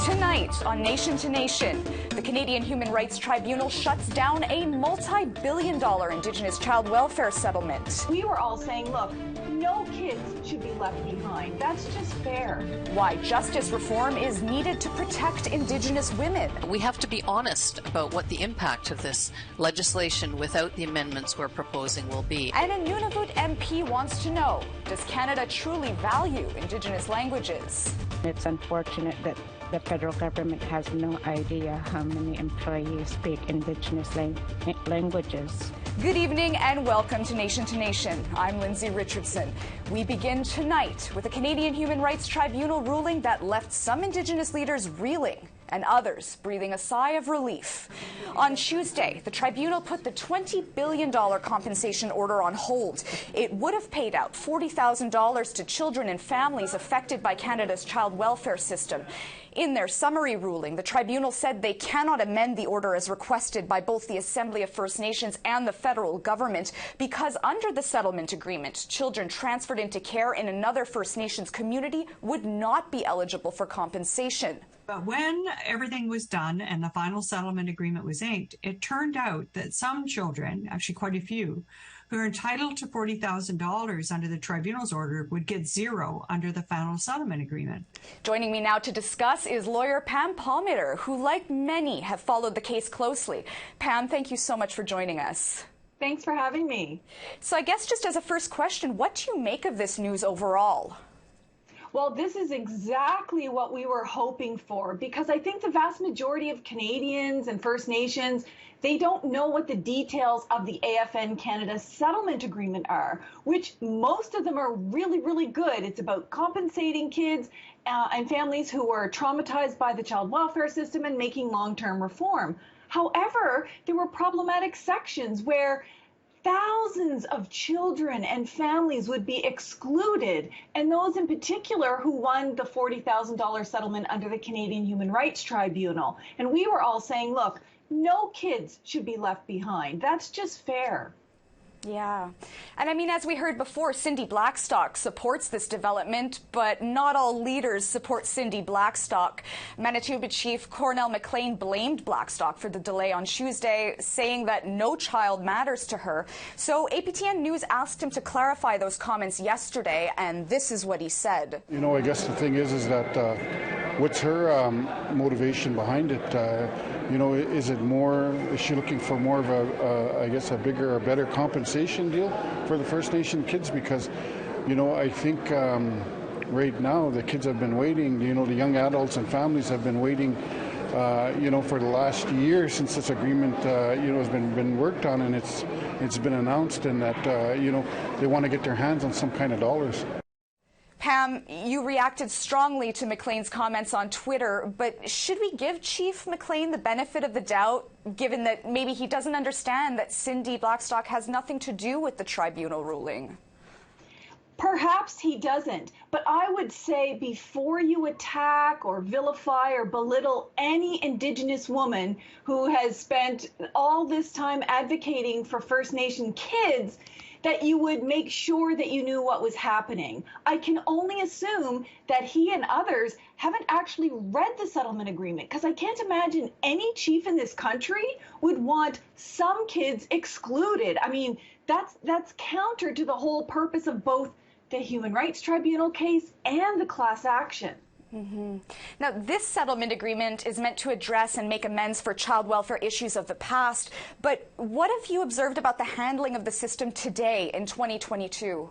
Tonight on Nation to Nation, the Canadian Human Rights Tribunal shuts down a multi-billion-dollar Indigenous child welfare settlement. We were all saying, look, no kids should be left behind. That's just fair. Why justice reform is needed to protect Indigenous women. We have to be honest about what the impact of this legislation without the amendments we're proposing will be. And a Nunavut MP wants to know, does Canada truly value Indigenous languages? It's unfortunate that the federal government has no idea how many employees speak Indigenous languages. Good evening and welcome to Nation. I'm Lindsay Richardson. We begin tonight with a Canadian Human Rights Tribunal ruling that left some Indigenous leaders reeling and others breathing a sigh of relief. On Tuesday, the tribunal put the $20 billion compensation order on hold. It would have paid out $40,000 to children and families affected by Canada's child welfare system. In their summary ruling, the tribunal said they cannot amend the order as requested by both the Assembly of First Nations and the federal government because under the settlement agreement, children transferred into care in another First Nations community would not be eligible for compensation. But when everything was done and the final settlement agreement was inked, it turned out that some children, actually quite a few, who are entitled to $40,000 under the tribunal's order would get zero under the final settlement agreement. Joining me now to discuss is lawyer Pam Palmater, who, like many, have followed the case closely. Pam, thank you so much for joining us. Thanks for having me. So I guess just as a first question, what do you make of this news overall? Well, this is exactly what we were hoping for, because I think the vast majority of Canadians and First Nations, they don't know what the details of the AFN Canada settlement agreement are, which most of them are really, really good. It's about compensating kids and families who were traumatized by the child welfare system and making long-term reform. However, there were problematic sections where thousands of children and families would be excluded, and those in particular who won the $40,000 settlement under the Canadian Human Rights Tribunal. And we were all saying, look, no kids should be left behind. That's just fair. Yeah. And I mean, as we heard before, Cindy Blackstock supports this development, but not all leaders support Cindy Blackstock. Manitoba Chief Cornell McLean blamed Blackstock for the delay on Tuesday, saying that no child matters to her. So APTN News asked him to clarify those comments yesterday, and this is what he said. You know, I guess the thing is that what's her motivation behind it? You know, is she looking for more of a bigger or better compensation deal for the First Nation kids? Because, you know, I think right now the kids have been waiting, you know, the young adults and families have been waiting, you know, for the last year since this agreement, you know, has been worked on, and it's been announced, and that, you know, they want to get their hands on some kind of dollars. Pam, you reacted strongly to McLean's comments on Twitter, but should we give Chief McLean the benefit of the doubt, given that maybe he doesn't understand that Cindy Blackstock has nothing to do with the tribunal ruling? Perhaps he doesn't, but I would say before you attack or vilify or belittle any Indigenous woman who has spent all this time advocating for First Nation kids, that you would make sure that you knew what was happening. I can only assume that he and others haven't actually read the settlement agreement, because I can't imagine any chief in this country would want some kids excluded. I mean, that's counter to the whole purpose of both the Human Rights Tribunal case and the class action. Mm-hmm. Now, this settlement agreement is meant to address and make amends for child welfare issues of the past, but what have you observed about the handling of the system today in 2022?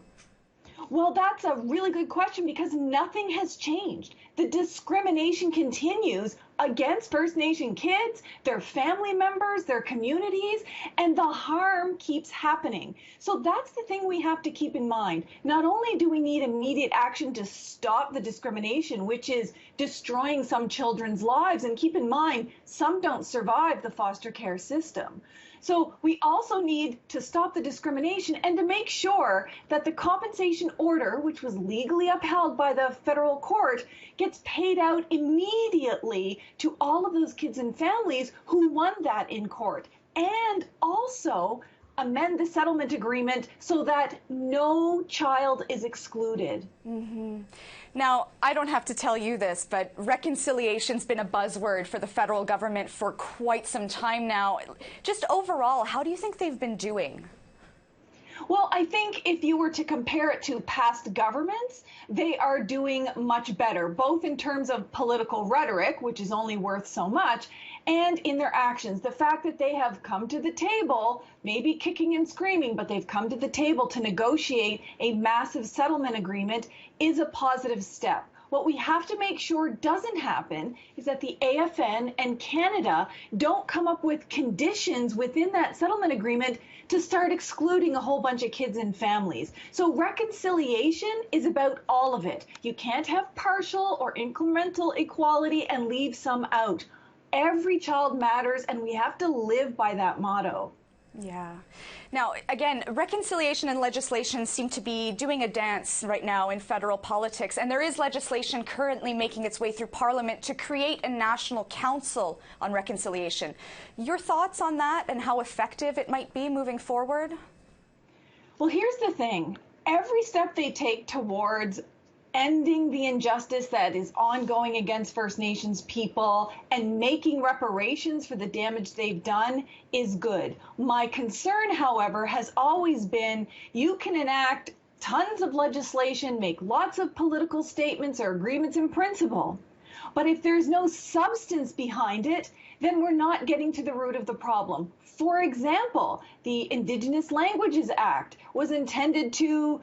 Well, that's a really good question, because nothing has changed. The discrimination continues against First Nation kids, their family members, their communities, and the harm keeps happening. So that's the thing we have to keep in mind. Not only do we need immediate action to stop the discrimination, which is destroying some children's lives, and keep in mind, some don't survive the foster care system. So we also need to stop the discrimination and to make sure that the compensation order, which was legally upheld by the federal court, gets paid out immediately to all of those kids and families who won that in court. And also amend the settlement agreement so that no child is excluded. Now, I don't have to tell you this, but reconciliation's been a buzzword for the federal government for quite some time now. Just overall, how do you think they've been doing? Well, I think if you were to compare it to past governments, they are doing much better, both in terms of political rhetoric, which is only worth so much, and in their actions. The fact that they have come to the table, maybe kicking and screaming, but they've come to the table to negotiate a massive settlement agreement is a positive step. What we have to make sure doesn't happen is that the AFN and Canada don't come up with conditions within that settlement agreement to start excluding a whole bunch of kids and families. So reconciliation is about all of it. You can't have partial or incremental equality and leave some out. Every child matters, and we have to live by that motto. Yeah. Now, again, reconciliation and legislation seem to be doing a dance right now in federal politics, and there is legislation currently making its way through Parliament to create a national council on reconciliation. Your thoughts on that and how effective it might be moving forward? Well, here's the thing. Every step they take towards ending the injustice that is ongoing against First Nations people and making reparations for the damage they've done is good. My concern, however, has always been you can enact tons of legislation, make lots of political statements or agreements in principle, but if there's no substance behind it, then we're not getting to the root of the problem. For example, the Indigenous Languages Act was intended to,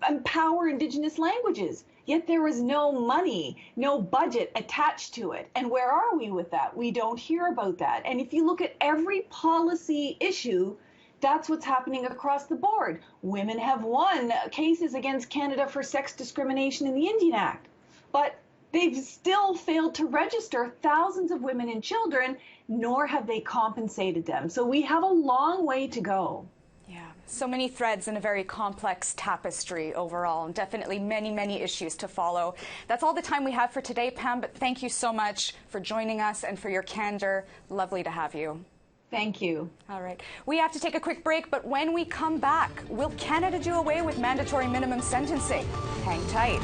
empower Indigenous languages, yet there was no money, no budget attached to it. And where are we with that? We don't hear about that. And if you look at every policy issue, that's what's happening across the board. Women have won cases against Canada for sex discrimination in the Indian Act, but they've still failed to register thousands of women and children, nor have they compensated them. So we have a long way to go. Yeah, so many threads in a very complex tapestry overall, and definitely many, many issues to follow. That's all the time we have for today, Pam, but thank you so much for joining us and for your candor. Lovely to have you. Thank you. All right. We have to take a quick break, but when we come back, will Canada do away with mandatory minimum sentencing? Hang tight.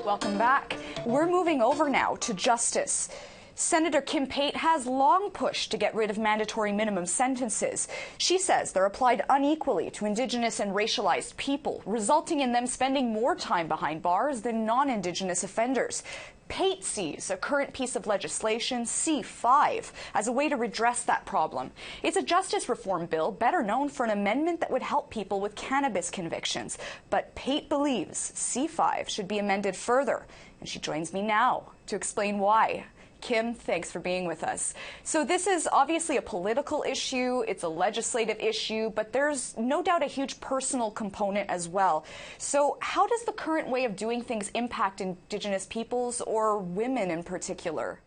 Welcome back. We're moving over now to justice. Senator Kim Pate has long pushed to get rid of mandatory minimum sentences. She says they're applied unequally to Indigenous and racialized people, resulting in them spending more time behind bars than non-Indigenous offenders. Pate sees a current piece of legislation, C5, as a way to redress that problem. It's a justice reform bill, better known for an amendment that would help people with cannabis convictions. But Pate believes C5 should be amended further, and she joins me now to explain why. Kim, thanks for being with us. So this is obviously a political issue, it's a legislative issue, but there's no doubt a huge personal component as well. So how does the current way of doing things impact Indigenous peoples or women in particular?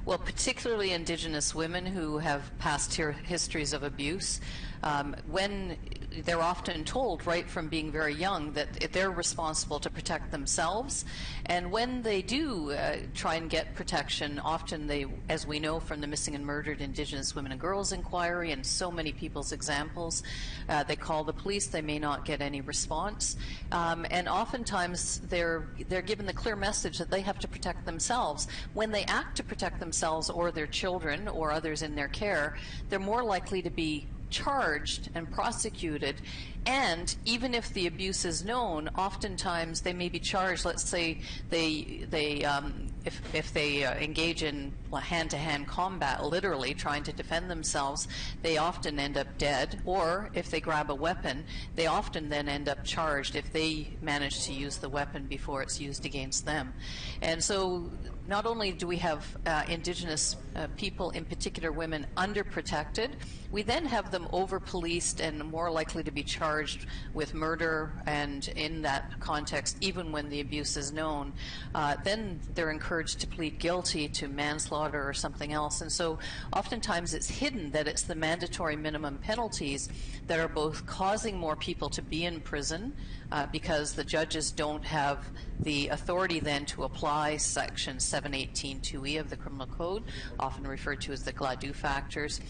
Well, particularly Indigenous women who have past histories of abuse, when they're often told right from being very young that they're responsible to protect themselves, and when they do try and get protection, often they, as we know from the Missing and Murdered Indigenous Women and Girls Inquiry and so many people's examples, they call the police, they may not get any response, and oftentimes they're given the clear message that they have to protect themselves. When they act to protect themselves or their children or others in their care, they're more likely to be charged and prosecuted, and even if the abuse is known, oftentimes they may be charged. Let's say if they engage in hand-to-hand combat, literally trying to defend themselves, they often end up dead, or if they grab a weapon, they often then end up charged if they manage to use the weapon before it's used against them. And so not only do we have Indigenous people, in particular women, underprotected, we then have them over-policed and more likely to be charged charged with murder, and in that context, even when the abuse is known, then they're encouraged to plead guilty to manslaughter or something else. And so oftentimes it's hidden that it's the mandatory minimum penalties that are both causing more people to be in prison, because the judges don't have the authority then to apply Section 718(2)(e) of the Criminal Code, often referred to as the Gladue factors.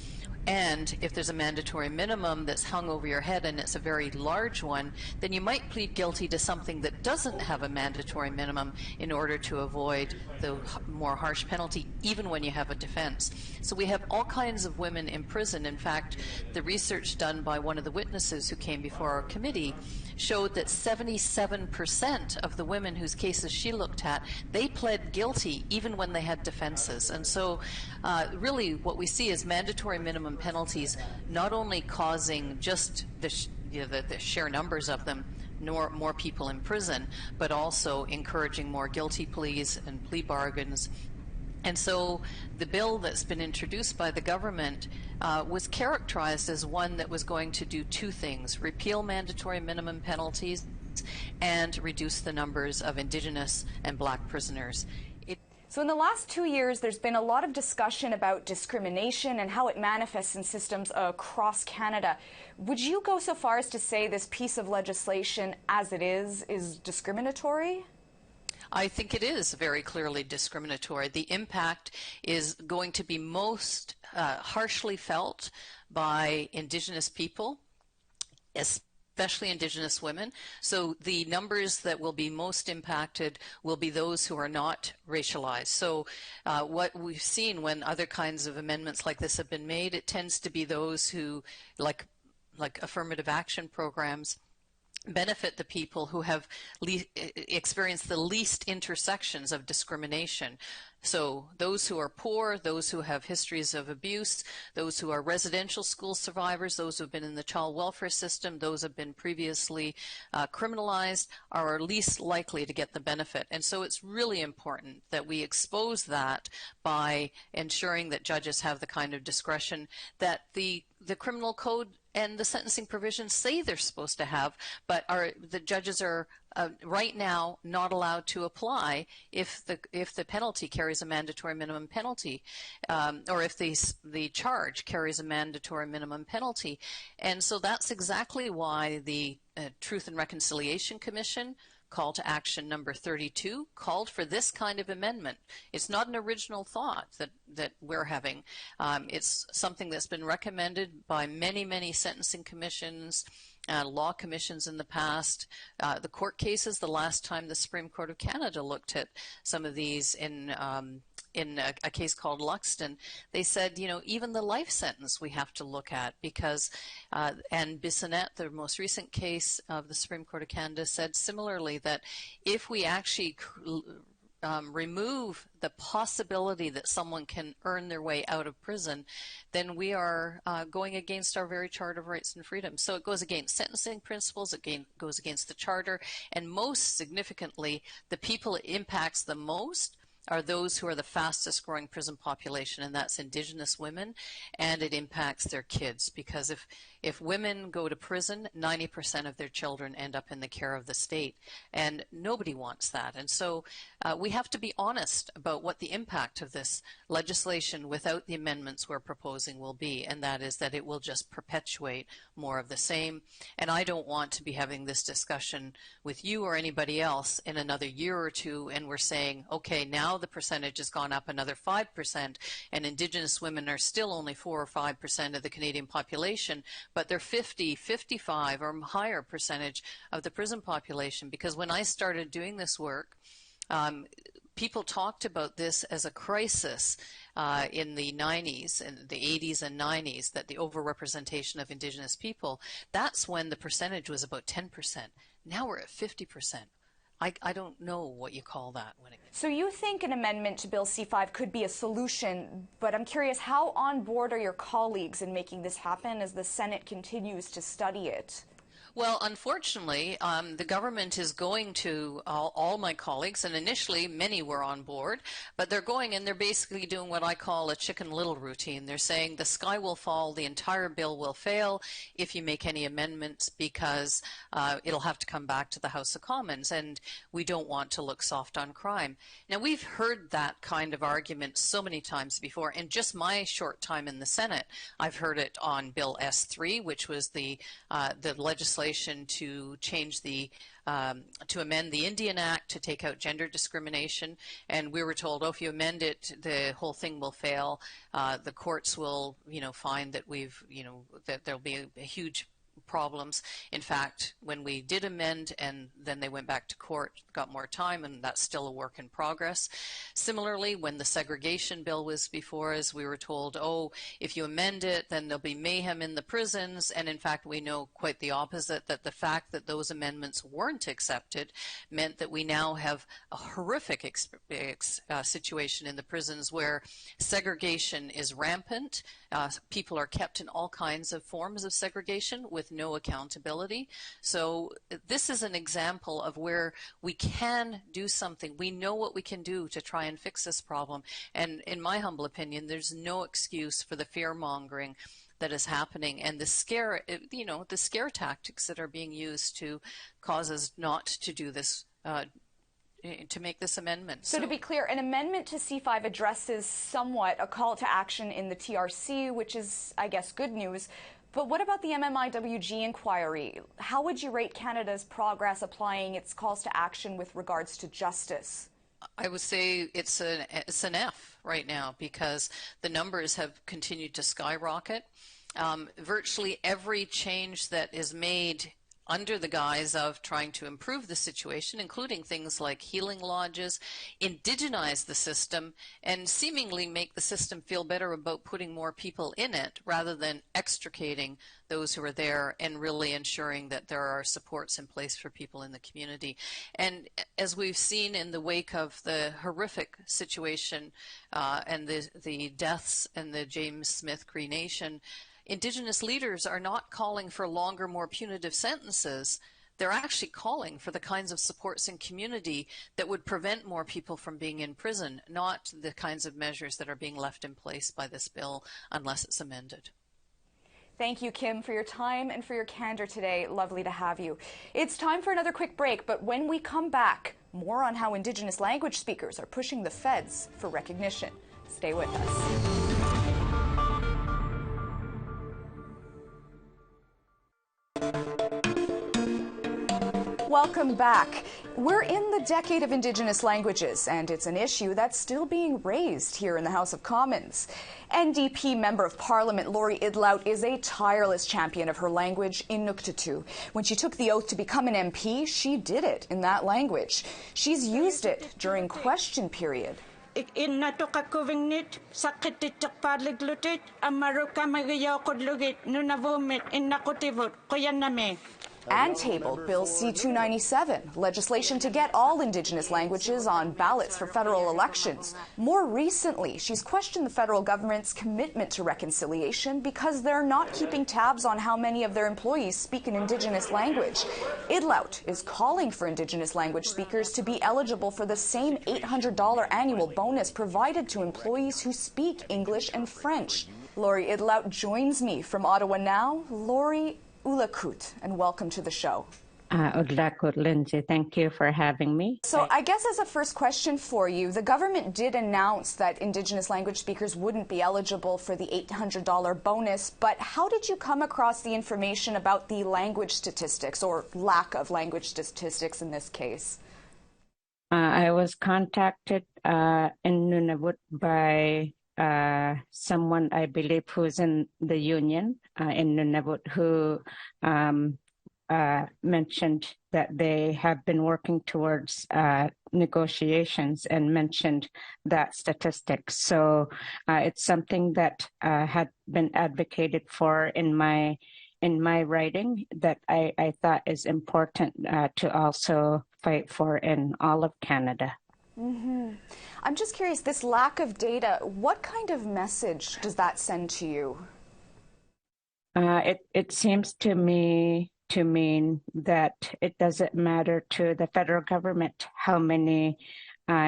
And if there's a mandatory minimum that's hung over your head and it's a very large one, then you might plead guilty to something that doesn't have a mandatory minimum in order to avoid the more harsh penalty, even when you have a defense. So we have all kinds of women in prison. In fact, the research done by one of the witnesses who came before our committee showed that 77% of the women whose cases she looked at, they pled guilty even when they had defenses. And so really what we see is mandatory minimum penalties not only causing just the sheer numbers of them, nor more people in prison, but also encouraging more guilty pleas and plea bargains. And so the bill that's been introduced by the government was characterized as one that was going to do two things: repeal mandatory minimum penalties and reduce the numbers of Indigenous and Black prisoners. So in the last 2 years, there's been a lot of discussion about discrimination and how it manifests in systems across Canada. Would you go so far as to say this piece of legislation, as it is discriminatory? I think it is very clearly discriminatory. The impact is going to be most harshly felt by Indigenous people, especially Indigenous women. So the numbers that will be most impacted will be those who are not racialized. So what we've seen when other kinds of amendments like this have been made, it tends to be those who, like affirmative action programs, benefit the people who have experienced the least intersections of discrimination. So those who are poor, those who have histories of abuse, those who are residential school survivors, those who have been in the child welfare system, those who have been previously criminalized, are least likely to get the benefit. And so it's really important that we expose that by ensuring that judges have the kind of discretion that the criminal code and the sentencing provisions say they're supposed to have, but the judges are right now not allowed to apply if the penalty carries a mandatory minimum penalty, or if the charge carries a mandatory minimum penalty. And so that's exactly why the Truth and Reconciliation Commission call to action number 32 called for this kind of amendment. It's not an original thought that we're having. It's something that's been recommended by many sentencing commissions, law commissions in the past. The court cases, the last time the Supreme Court of Canada looked at some of these in a case called Luxton, they said, even the life sentence we have to look at, because, and Bissonnette, the most recent case of the Supreme Court of Canada, said similarly that if we actually remove the possibility that someone can earn their way out of prison, then we are going against our very Charter of Rights and Freedoms. So it goes against sentencing principles, it goes against the Charter, and most significantly, the people it impacts the most are those who are the fastest growing prison population, and that's Indigenous women, and it impacts their kids, because if women go to prison, 90% of their children end up in the care of the state, and nobody wants that. And so we have to be honest about what the impact of this legislation without the amendments we're proposing will be, and that is that it will just perpetuate more of the same. And I don't want to be having this discussion with you or anybody else in another year or two, and we're saying, okay, now the percentage has gone up another 5%, and Indigenous women are still only 4 or 5% of the Canadian population, but they're 50, 55 or higher percentage of the prison population. Because when I started doing this work, people talked about this as a crisis in the 90s and the 80s and 90s, that the overrepresentation of Indigenous people, that's when the percentage was about 10%. Now we're at 50%. I don't know what you call that. So you think an amendment to Bill C-5 could be a solution, but I'm curious, how on board are your colleagues in making this happen as the Senate continues to study it? Well, unfortunately, the government is going to all my colleagues, and initially many were on board, but they're going and they're basically doing what I call a Chicken Little routine. They're saying the sky will fall, the entire bill will fail if you make any amendments because it'll have to come back to the House of Commons, and we don't want to look soft on crime. Now, we've heard that kind of argument so many times before. In just my short time in the Senate, I've heard it on Bill S3, which was the legislation to change the to amend the Indian Act to take out gender discrimination, and we were told, oh, if you amend it, the whole thing will fail. The courts will, find that that there'll be a huge problems. In fact, when we did amend and then they went back to court, got more time, and that's still a work in progress. Similarly, when the segregation bill was before us, we were told, oh, if you amend it, then there'll be mayhem in the prisons. And in fact, we know quite the opposite, that the fact that those amendments weren't accepted meant that we now have a horrific situation in the prisons where segregation is rampant. People are kept in all kinds of forms of segregation with no accountability. So this is an example of where we can do something. We know what we can do to try and fix this problem. And in my humble opinion, there's no excuse for the fear-mongering that is happening and the scare tactics that are being used to cause us not to do this, to make this amendment. So to be clear, an amendment to C5 addresses somewhat a call to action in the TRC, which is, I guess, good news. But what about the MMIWG inquiry? How would you rate Canada's progress applying its calls to action with regards to justice? I would say it's an F right now because the numbers have continued to skyrocket. Virtually every change that is made under the guise of trying to improve the situation, including things like healing lodges, indigenize the system, and seemingly make the system feel better about putting more people in it rather than extricating those who are there and really ensuring that there are supports in place for people in the community. And as we've seen in the wake of the horrific situation and the deaths in the James Smith Cree Nation, Indigenous leaders are not calling for longer, more punitive sentences. They're actually calling for the kinds of supports in community that would prevent more people from being in prison, not the kinds of measures that are being left in place by this bill unless it's amended. Thank you, Kim, for your time and for your candor today. Lovely to have you. It's time for another quick break, but when we come back, more on how Indigenous language speakers are pushing the feds for recognition. Stay with us. Welcome back. We're in the decade of Indigenous languages, and it's an issue that's still being raised here in the House of Commons. NDP Member of Parliament Laurie Idlout is a tireless champion of her language, Inuktitut. When she took the oath to become an MP, she did it in that language. She's used it during question period. And tabled Bill C-297, legislation to get all Indigenous languages on ballots for federal elections. More recently, she's questioned the federal government's commitment to reconciliation because they're not keeping tabs on how many of their employees speak an Indigenous language. Idlout is calling for Indigenous language speakers to be eligible for the same $800 annual bonus provided to employees who speak English and French. Laurie Idlout joins me from Ottawa now. Laurie, Ulakut, and welcome to the show. Ulakut, Lindsay, thank you for having me. So I guess as a first question for you, the government did announce that Indigenous language speakers wouldn't be eligible for the $800 bonus, but how did you come across the information about the language statistics, or lack of language statistics in this case? I was contacted in Nunavut by someone, I believe, who's in the union in Nunavut, who mentioned that they have been working towards negotiations and mentioned that statistics. So it's something that had been advocated for in my writing that I thought is important to also fight for in all of Canada. Mm-hmm. I'm just curious, this lack of data, what kind of message does that send to you? It seems to me to mean that it doesn't matter to the federal government how many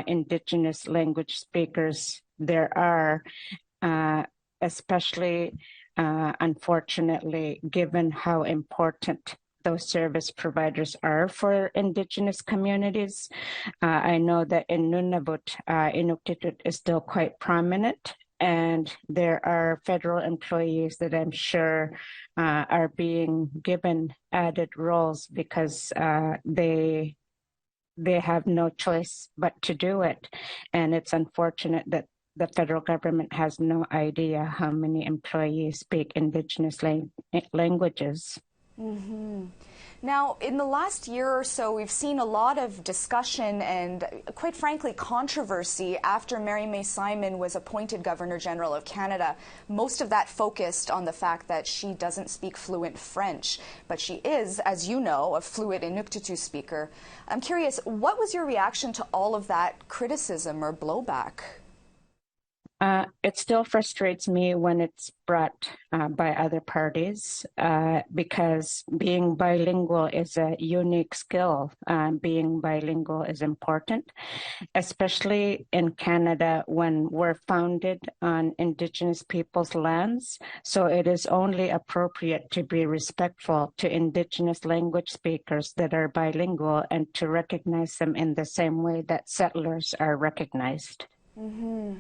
Indigenous language speakers there are, especially unfortunately, given how important those service providers are for Indigenous communities. I know that in Nunavut, Inuktitut is still quite prominent, and there are federal employees that I'm sure are being given added roles because they have no choice but to do it. And it's unfortunate that the federal government has no idea how many employees speak Indigenous languages. Mm-hmm. Now, in the last year or so, we've seen a lot of discussion and, quite frankly, controversy after Mary May Simon was appointed Governor General of Canada. Most of that focused on the fact that she doesn't speak fluent French, but she is, as you know, a fluent Inuktitut speaker. I'm curious, what was your reaction to all of that criticism or blowback? It still frustrates me when it's brought by other parties because being bilingual is a unique skill. Being bilingual is important, especially in Canada when we're founded on Indigenous people's lands. So it is only appropriate to be respectful to Indigenous language speakers that are bilingual and to recognize them in the same way that settlers are recognized. Mm-hmm.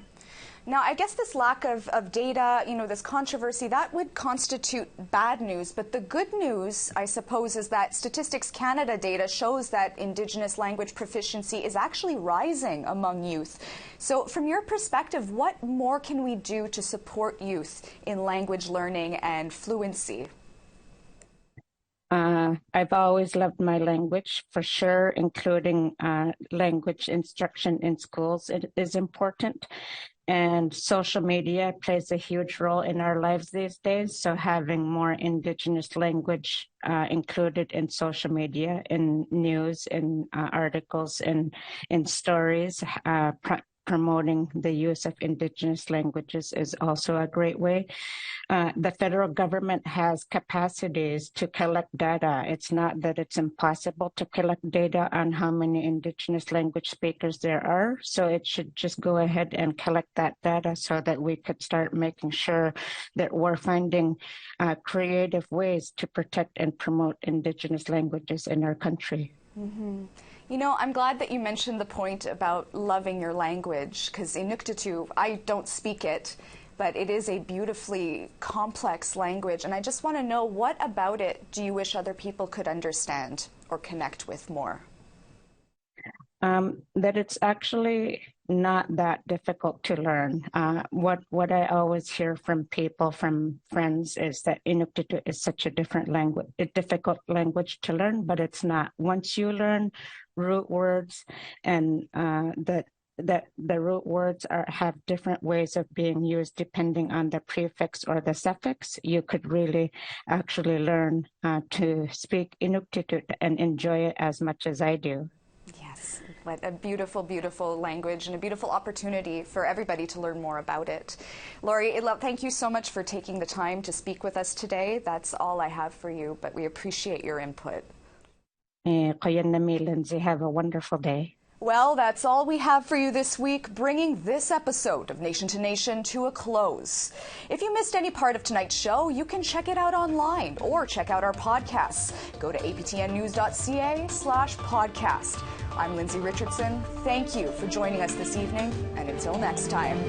Now, I guess this lack of data, this controversy, that would constitute bad news. But the good news, I suppose, is that Statistics Canada data shows that Indigenous language proficiency is actually rising among youth. So from your perspective, what more can we do to support youth in language learning and fluency? I've always loved my language, for sure, including language instruction in schools. It is important. And social media plays a huge role in our lives these days. So having more Indigenous language included in social media, in news, in articles, in stories, promoting the use of Indigenous languages is also a great way. The federal government has capacities to collect data. It's not that it's impossible to collect data on how many Indigenous language speakers there are. So it should just go ahead and collect that data so that we could start making sure that we're finding creative ways to protect and promote Indigenous languages in our country. Mm-hmm. I'm glad that you mentioned the point about loving your language, because Inuktitut, I don't speak it, but it is a beautifully complex language. And I just want to know, what about it do you wish other people could understand or connect with more? That it's actually not that difficult to learn. What I always hear from people, from friends, is that Inuktitut is such a difficult language to learn, but it's not. Once you learn root words and that the root words have different ways of being used depending on the prefix or the suffix, you could really actually learn to speak Inuktitut and enjoy it as much as I do. Yes, what a beautiful, beautiful language and a beautiful opportunity for everybody to learn more about it. Laurie, thank you so much for taking the time to speak with us today. That's all I have for you, but we appreciate your input. Lindsay, have a wonderful day. Well, that's all we have for you this week, bringing this episode of Nation to Nation to a close. If you missed any part of tonight's show, you can check it out online or check out our podcasts. Go to aptnnews.ca/podcast. I'm Lindsay Richardson. Thank you for joining us this evening, and until next time.